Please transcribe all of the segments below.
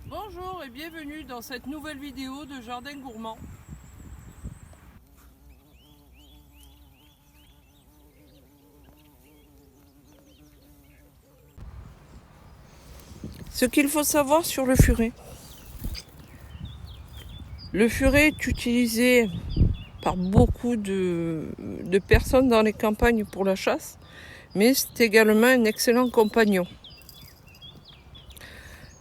Bonjour et bienvenue dans cette nouvelle vidéo de Jardin Gourmand. Ce qu'il faut savoir sur le furet. Le furet est utilisé par beaucoup de personnes dans les campagnes pour la chasse, mais c'est également un excellent compagnon.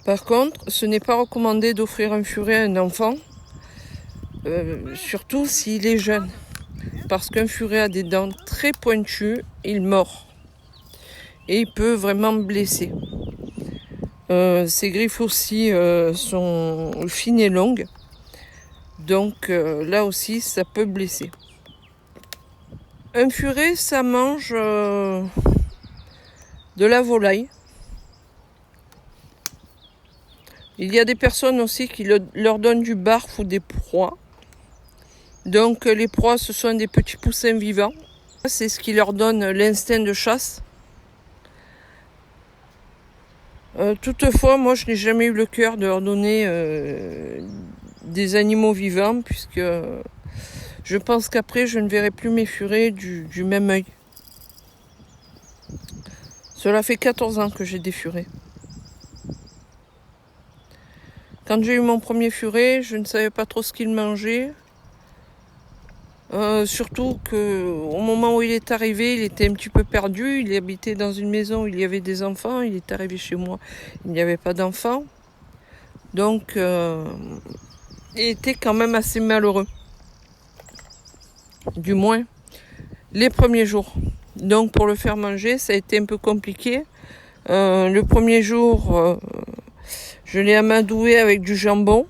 Par contre, ce n'est pas recommandé d'offrir un furet à un enfant, surtout s'il est jeune, parce qu'un furet a des dents très pointues, il mord et il peut vraiment blesser. Ses griffes aussi sont fines et longues, donc là aussi ça peut blesser. Un furet, ça mange de la volaille. Il y a des personnes aussi qui leur donnent du barf ou des proies. Donc les proies, ce sont des petits poussins vivants. C'est ce qui leur donne l'instinct de chasse. Toutefois, moi je n'ai jamais eu le cœur de leur donner des animaux vivants, puisque je pense qu'après je ne verrai plus mes furets du même œil. Cela fait 14 ans que j'ai des furets. Quand j'ai eu mon premier furet, je ne savais pas trop ce qu'il mangeait. Surtout qu'au moment où il est arrivé, il était un petit peu perdu. Il habitait dans une maison où il y avait des enfants. Il est arrivé chez moi, il n'y avait pas d'enfants. Donc, il était quand même assez malheureux. Du moins, les premiers jours. Donc, pour le faire manger, ça a été un peu compliqué. Le premier jour, je l'ai amadoué avec du jambon.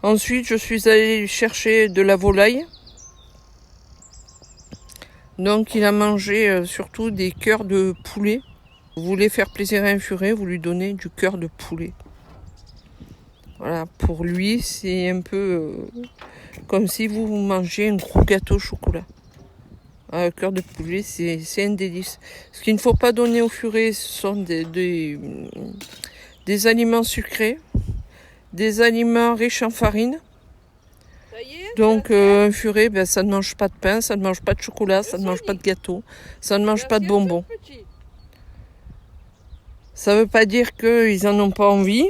Ensuite, je suis allée chercher de la volaille. Donc, il a mangé surtout des cœurs de poulet. Vous voulez faire plaisir à un furet, vous lui donnez du cœur de poulet. Voilà, pour lui, c'est un peu comme si vous mangez un gros gâteau au chocolat. Un cœur de poulet, c'est un délice. Ce qu'il ne faut pas donner au furet, ce sont des aliments sucrés, des aliments riches en farine. Donc un furet, ça ne mange pas de pain, ça ne mange pas de chocolat, ça ne mange pas de gâteau, ça ne mange pas de bonbons. Ça ne veut pas dire qu'ils n'en ont pas envie,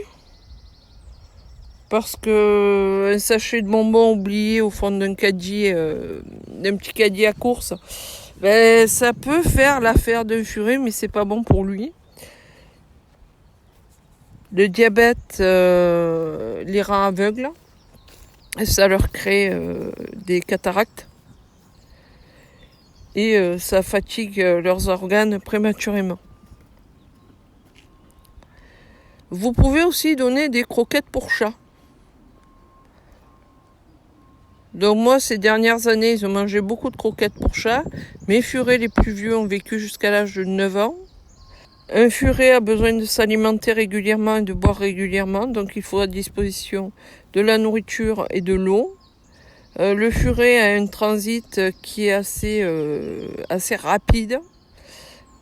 parce que un sachet de bonbons oublié au fond d'un caddie, d'un petit caddie à course, ça peut faire l'affaire d'un furet, mais c'est pas bon pour lui. Le diabète les rend aveugles, et ça leur crée des cataractes, et ça fatigue leurs organes prématurément. Vous pouvez aussi donner des croquettes pour chat. Donc moi, ces dernières années, ils ont mangé beaucoup de croquettes pour chat. Mes furets les plus vieux ont vécu jusqu'à l'âge de 9 ans. Un furet a besoin de s'alimenter régulièrement et de boire régulièrement. Donc il faut à disposition de la nourriture et de l'eau. Le furet a un transit qui est assez rapide,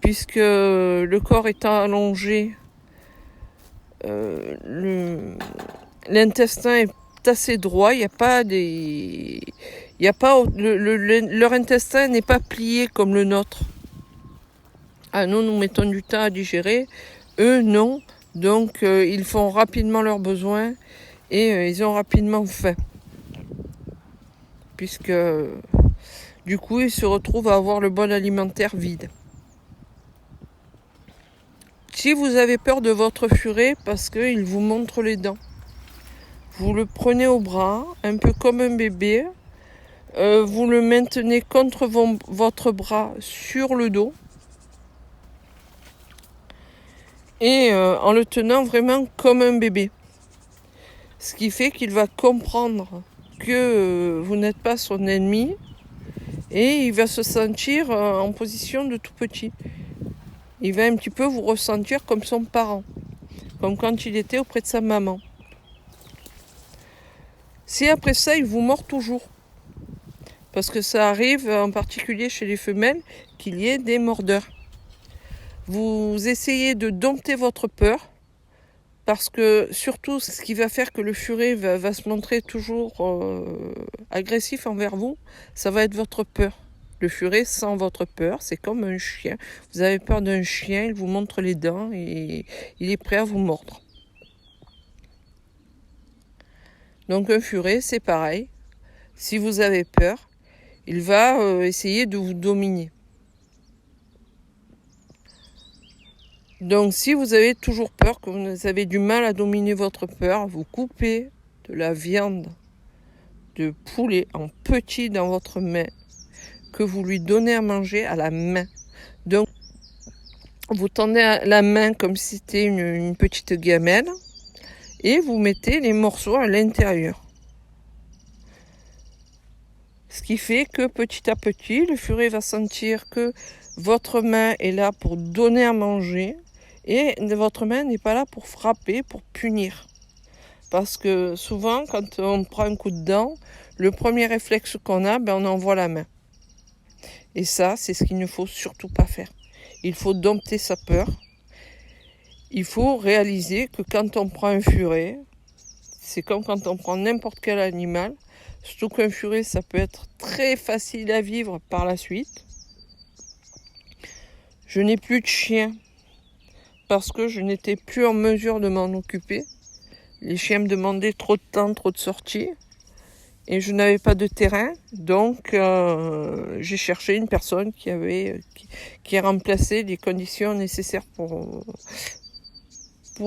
puisque le corps étant allongé, l'intestin est assez droit. Il y a pas leur intestin n'est pas plié comme le nôtre. Ah, nous mettons du temps à digérer, eux non. Donc ils font rapidement leurs besoins et ils ont rapidement faim, puisque du coup ils se retrouvent à avoir le bol alimentaire vide. Si vous avez peur de votre furet parce qu'il vous montre les dents, vous le prenez au bras, un peu comme un bébé, vous le maintenez contre votre bras sur le dos, et en le tenant vraiment comme un bébé. Ce qui fait qu'il va comprendre que vous n'êtes pas son ennemi, et il va se sentir en position de tout petit. Il va un petit peu vous ressentir comme son parent, comme quand il était auprès de sa maman. Si après ça, il vous mord toujours, parce que ça arrive en particulier chez les femelles qu'il y ait des mordeurs, vous essayez de dompter votre peur Parce que surtout, ce qui va faire que le furet va se montrer toujours agressif envers vous, ça va être votre peur. Le furet sent votre peur, c'est comme un chien. Vous avez peur d'un chien, il vous montre les dents et il est prêt à vous mordre. Donc un furet, c'est pareil. Si vous avez peur, il va essayer de vous dominer. Donc si vous avez toujours peur, que vous avez du mal à dominer votre peur, vous coupez de la viande de poulet en petit dans votre main, que vous lui donnez à manger à la main. Donc vous tendez la main comme si c'était une petite gamelle et vous mettez les morceaux à l'intérieur. Ce qui fait que petit à petit, le furet va sentir que votre main est là pour donner à manger et votre main n'est pas là pour frapper, pour punir. Parce que souvent, quand on prend un coup de dent, le premier réflexe qu'on a, on envoie la main. Et ça, c'est ce qu'il ne faut surtout pas faire. Il faut dompter sa peur. Il faut réaliser que quand on prend un furet, c'est comme quand on prend n'importe quel animal. Surtout qu'un furet, ça peut être très facile à vivre par la suite. Je n'ai plus de chien parce que je n'étais plus en mesure de m'en occuper. Les chiens me demandaient trop de temps, trop de sorties. Et je n'avais pas de terrain, donc j'ai cherché une personne qui remplaçait les conditions nécessaires pour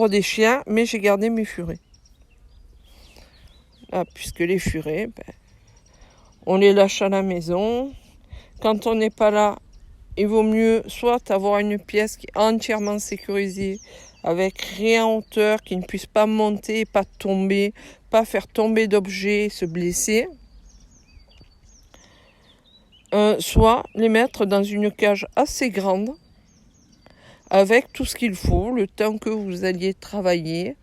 des chiens, mais j'ai gardé mes furets. Puisque les furets, on les lâche à la maison. Quand on n'est pas là, il vaut mieux soit avoir une pièce qui est entièrement sécurisée, avec rien en hauteur, qui ne puisse pas monter, pas tomber, pas faire tomber d'objets, se blesser. Soit les mettre dans une cage assez grande, avec tout ce qu'il faut, le temps que vous alliez travailler,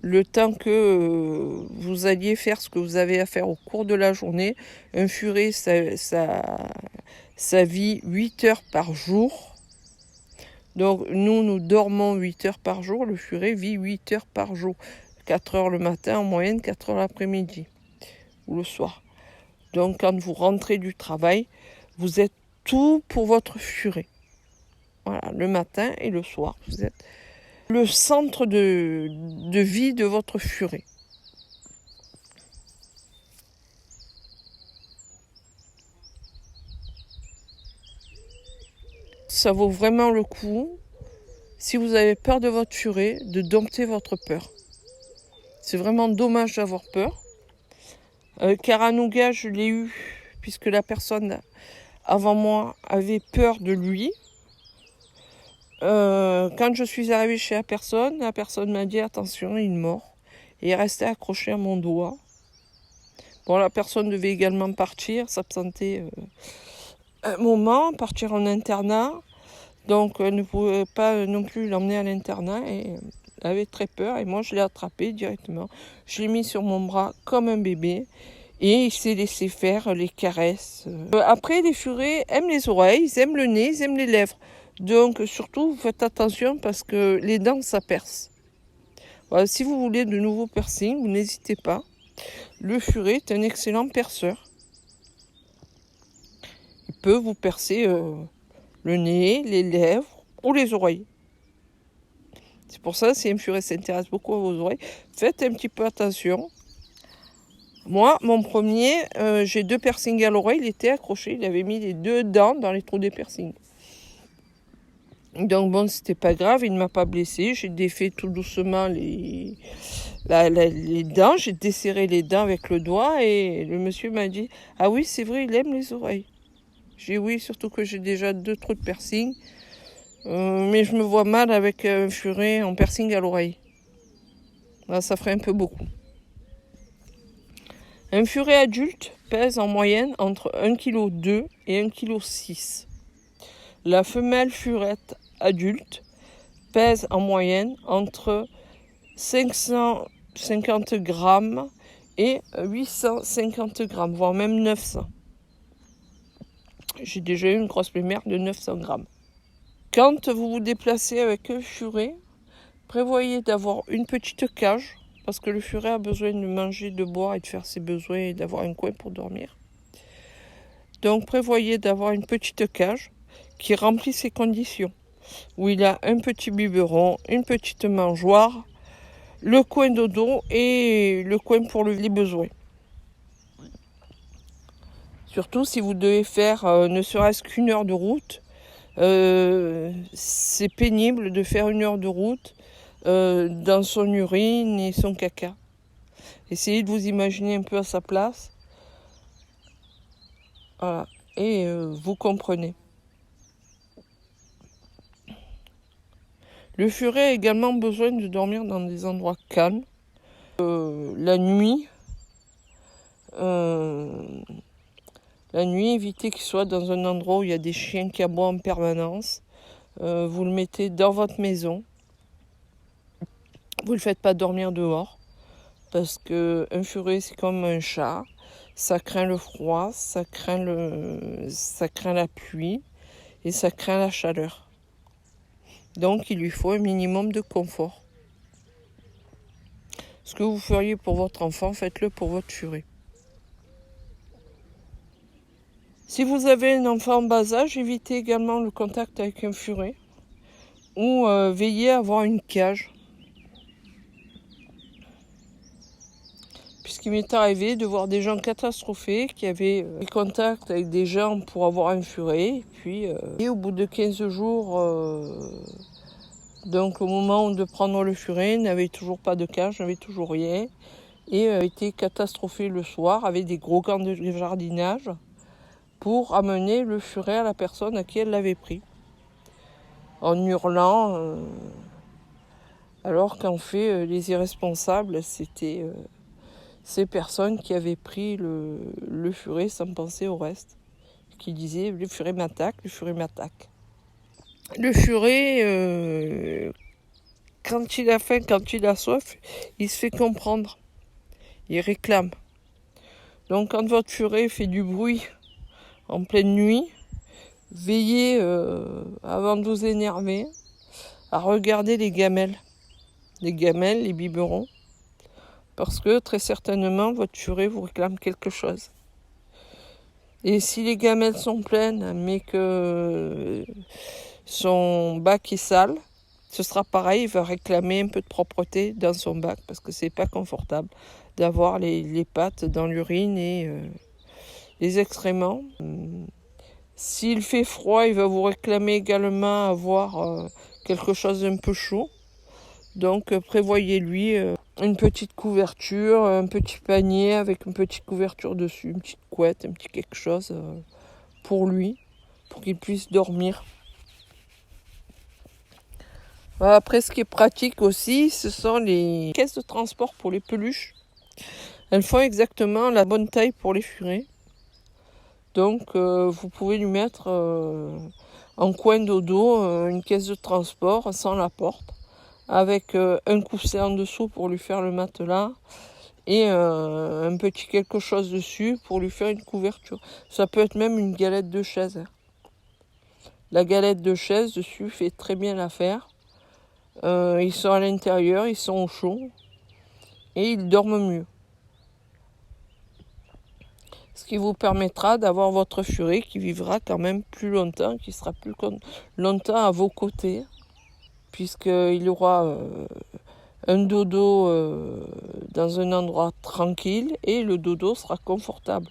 le temps que vous alliez faire ce que vous avez à faire au cours de la journée. Un furet, ça vit 8 heures par jour. Donc nous dormons 8 heures par jour, le furet vit 8 heures par jour. 4 heures le matin en moyenne, 4 heures l'après-midi ou le soir. Donc quand vous rentrez du travail, vous êtes tout pour votre furet. Voilà, le matin et le soir, vous êtes le centre de vie de votre furet. Ça vaut vraiment le coup, si vous avez peur de votre furet, de dompter votre peur. C'est vraiment dommage d'avoir peur. Karanouga, je l'ai eu, puisque la personne avant moi avait peur de lui. Quand je suis arrivée chez la personne m'a dit attention, il mord. Et il restait accroché à mon doigt. Bon, la personne devait également partir, s'absenter un moment, partir en internat. Donc elle ne pouvait pas non plus l'emmener à l'internat et elle avait très peur. Et moi je l'ai attrapé directement. Je l'ai mis sur mon bras comme un bébé. Et il s'est laissé faire les caresses. Après, les furets aiment les oreilles, ils aiment le nez, ils aiment les lèvres. Donc surtout, faites attention parce que les dents, ça perce. Voilà, si vous voulez de nouveaux piercings, vous n'hésitez pas. Le furet est un excellent perceur. Il peut vous percer le nez, les lèvres ou les oreilles. C'est pour ça, si un furet s'intéresse beaucoup à vos oreilles, faites un petit peu attention. Moi, mon premier, j'ai 2 piercings à l'oreille, il était accroché, il avait mis les 2 dents dans les trous des piercings. Donc bon, c'était pas grave, il ne m'a pas blessé. J'ai défait tout doucement les dents, j'ai desserré les dents avec le doigt et le monsieur m'a dit « Ah oui, c'est vrai, il aime les oreilles. » J'ai dit oui, surtout que j'ai déjà 2 trous de piercing. Mais je me vois mal avec un furet en piercing à l'oreille. Là, ça ferait un peu beaucoup. Un furet adulte pèse en moyenne entre 1,2 kg et 1,6 kg. La femelle furette adulte pèse en moyenne entre 550 grammes et 850 grammes, voire même 900. J'ai déjà eu une grosse mémère de 900 grammes. Quand vous vous déplacez avec un furet, Prévoyez d'avoir une petite cage, parce que le furet a besoin de manger, de boire et de faire ses besoins et d'avoir un coin pour dormir. Donc prévoyez d'avoir une petite cage qui remplit ces conditions, où il a un petit biberon, une petite mangeoire, le coin dodo et le coin pour les besoins. Surtout si vous devez faire ne serait-ce qu'une heure de route, c'est pénible de faire une heure de route dans son urine et son caca. Essayez de vous imaginer un peu à sa place. Voilà. Et vous comprenez. Le furet a également besoin de dormir dans des endroits calmes. La nuit, évitez qu'il soit dans un endroit où il y a des chiens qui aboient en permanence. Vous le mettez dans votre maison. Vous ne le faites pas dormir dehors. Parce qu'un furet, c'est comme un chat. Ça craint le froid, ça craint la pluie et ça craint la chaleur. Donc il lui faut un minimum de confort. Ce que vous feriez pour votre enfant, faites-le pour votre furet. Si vous avez un enfant en bas âge, évitez également le contact avec un furet ou veillez à avoir une cage. Puisqu'il m'est arrivé de voir des gens catastrophés qui avaient des contacts avec des gens pour avoir un furet. Et au bout de 15 jours, donc au moment de prendre le furet, n'avait toujours pas de cage, n'avait toujours rien. Et était catastrophé le soir avec des gros gants de jardinage pour amener le furet à la personne à qui elle l'avait pris. En hurlant, alors qu'en fait, les irresponsables, c'était ces personnes qui avaient pris le furet sans penser au reste, qui disaient « le furet m'attaque, le furet m'attaque ». Le furet, quand il a faim, quand il a soif, il se fait comprendre, il réclame. Donc quand votre furet fait du bruit en pleine nuit, veillez, avant de vous énerver, à regarder les gamelles, les biberons, parce que très certainement votre furet vous réclame quelque chose. Et si les gamelles sont pleines, mais que son bac est sale, ce sera pareil, il va réclamer un peu de propreté dans son bac, parce que c'est pas confortable d'avoir les pattes dans l'urine et les excréments. S'il fait froid, il va vous réclamer également avoir quelque chose d'un peu chaud. Donc prévoyez-lui une petite couverture, un petit panier avec une petite couverture dessus, une petite couette, un petit quelque chose pour lui, pour qu'il puisse dormir. Après, ce qui est pratique aussi, ce sont les caisses de transport pour les peluches. Elles font exactement la bonne taille pour les furets. Donc vous pouvez lui mettre en coin dodo une caisse de transport sans la porte, avec un coussin en dessous pour lui faire le matelas et un petit quelque chose dessus pour lui faire une couverture. Ça peut être même une galette de chaise. La galette de chaise dessus fait très bien l'affaire. Ils sont à l'intérieur, ils sont au chaud et ils dorment mieux. Ce qui vous permettra d'avoir votre furet qui vivra quand même plus longtemps, qui sera plus longtemps à vos côtés, puisqu'il aura un dodo dans un endroit tranquille et le dodo sera confortable.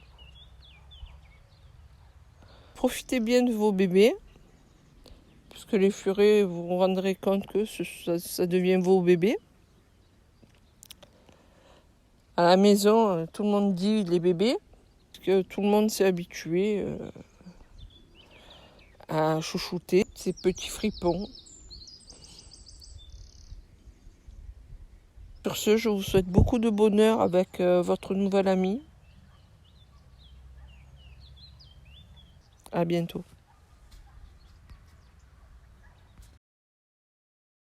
Profitez bien de vos bébés, puisque les furets, vous vous rendrez compte que ça devient vos bébés. À la maison, tout le monde dit les bébés, parce que tout le monde s'est habitué à chouchouter ces petits fripons. Sur ce, je vous souhaite beaucoup de bonheur avec votre nouvel ami. À bientôt.